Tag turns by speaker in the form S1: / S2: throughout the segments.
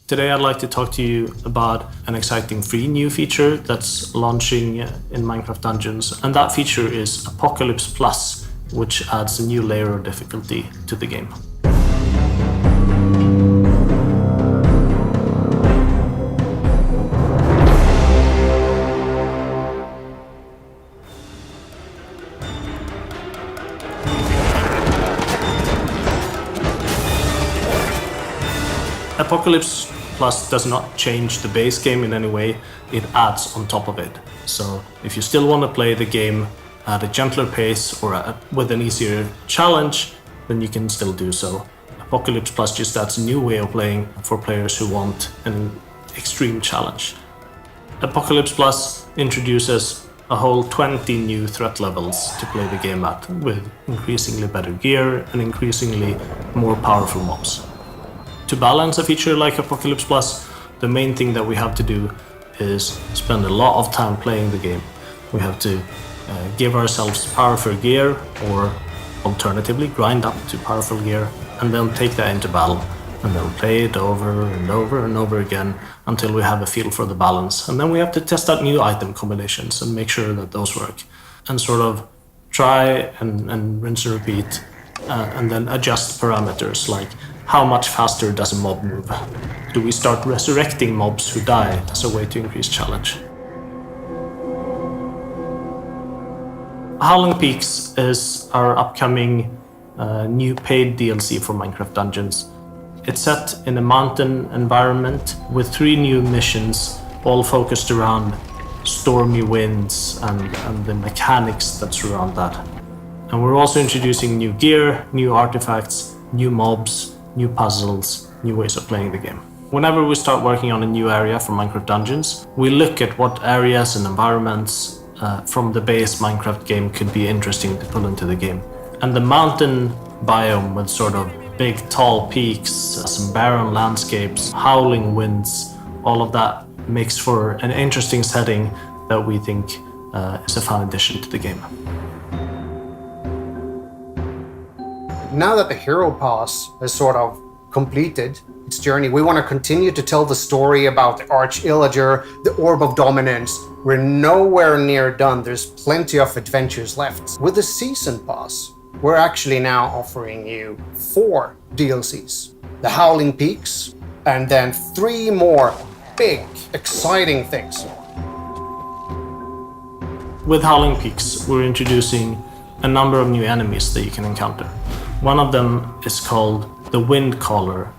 S1: Today I'd like to talk to you about an exciting free new feature that's launching in Minecraft Dungeons, and that feature is Apocalypse Plus, which adds a new layer of difficulty to the game. Apocalypse Plus does not change the base game in any way, it adds on top of it. So if you still want to play the game at a gentler pace or with an easier challenge, then you can still do so. Apocalypse Plus just adds a new way of playing for players who want an extreme challenge. Apocalypse Plus introduces a whole 20 new threat levels to play the game at, with increasingly better gear and increasingly more powerful mobs. To balance a feature like Apocalypse Plus, the main thing that we have to do is spend a lot of time playing the game. We have to give ourselves powerful gear, or alternatively grind up to powerful gear, and then take that into battle, and then play it over and over and over again until we have a feel for the balance. And then we have to test out new item combinations and make sure that those work, and sort of try and rinse and repeat, and then adjust parameters like how much faster does a mob move? Do we start resurrecting mobs who die as a way to increase challenge? Howling Peaks is our upcoming new paid DLC for Minecraft Dungeons. It's set in a mountain environment with 3 new missions, all focused around stormy winds and the mechanics that surround that. And we're also introducing new gear, new artifacts, new mobs, new puzzles, new ways of playing the game. Whenever we start working on a new area for Minecraft Dungeons, we look at what areas and environments from the base Minecraft game could be interesting to pull into the game. And the mountain biome with sort of big tall peaks, some barren landscapes, howling winds, all of that makes for an interesting setting that we think is a fun addition to the game.
S2: Now that the Hero Pass has sort of completed its journey, we want to continue to tell the story about the Arch-Illager, the Orb of Dominance. We're nowhere near done. There's plenty of adventures left. With the Season Pass, we're actually now offering you 4 DLCs. The Howling Peaks, and then 3 more big, exciting things.
S1: With Howling Peaks, we're introducing a number of new enemies that you can encounter. One of them is called the Wind Caller,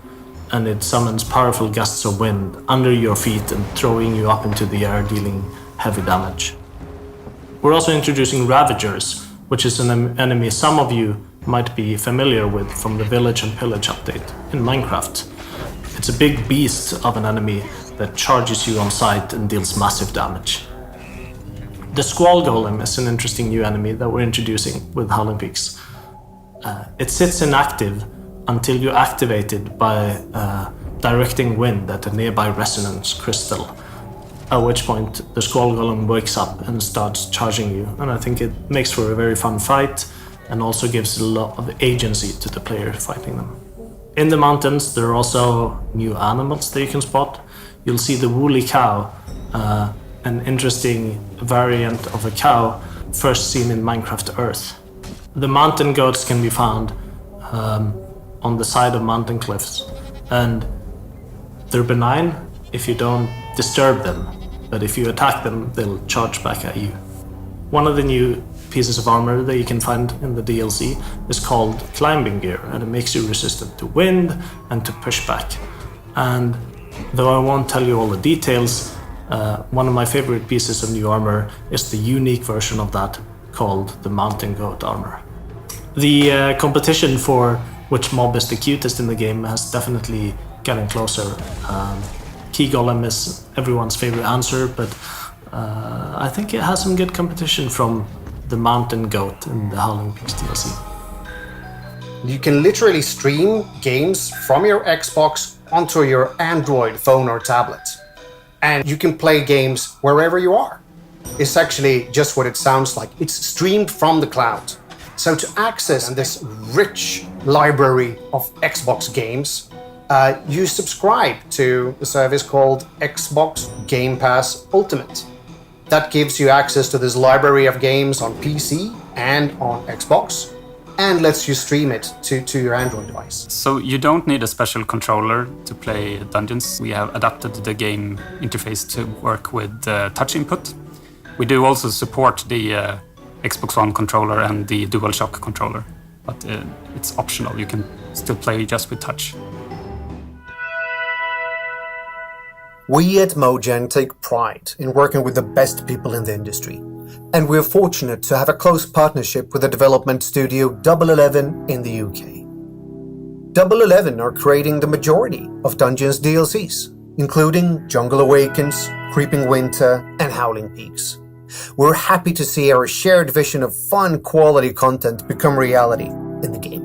S1: and it summons powerful gusts of wind under your feet and throwing you up into the air, dealing heavy damage. We're also introducing Ravagers, which is an enemy some of you might be familiar with from the Village and Pillage update in Minecraft. It's a big beast of an enemy that charges you on sight and deals massive damage. The Squall Golem is an interesting new enemy that we're introducing with Howling Peaks. It sits inactive until you activate it by directing wind at a nearby resonance crystal, at which point the Squall Golem wakes up and starts charging you, and I think it makes for a very fun fight and also gives a lot of agency to the player fighting them. In the mountains there are also new animals that you can spot. You'll see the Woolly Cow, an interesting variant of a cow first seen in Minecraft Earth. The mountain goats can be found on the side of mountain cliffs, and they're benign if you don't disturb them, but if you attack them, they'll charge back at you. One of the new pieces of armor that you can find in the DLC is called Climbing Gear, and it makes you resistant to wind and to pushback. And though I won't tell you all the details, one of my favorite pieces of new armor is the unique version of that called the Mountain Goat armor. The competition for which mob is the cutest in the game has definitely gotten closer. Key Golem is everyone's favorite answer, but I think it has some good competition from the Mountain Goat in the Howling Peaks DLC.
S2: You can literally stream games from your Xbox onto your Android phone or tablet. And you can play games wherever you are. It's actually just what it sounds like. It's streamed from the cloud. So to access this rich library of Xbox games, you subscribe to a service called Xbox Game Pass Ultimate. That gives you access to this library of games on PC and on Xbox, and lets you stream it to your Android device.
S3: So you don't need a special controller to play Dungeons. We have adapted the game interface to work with touch input. We do also support the Xbox One controller and the DualShock controller, but it's optional. You can still play just with touch.
S2: We at Mojang take pride in working with the best people in the industry, and we're fortunate to have a close partnership with the development studio Double 11 in the UK. Double 11 are creating the majority of Dungeons DLCs, including Jungle Awakens, Creeping Winter, and Howling Peaks. We're happy to see our shared vision of fun, quality content become reality in the game.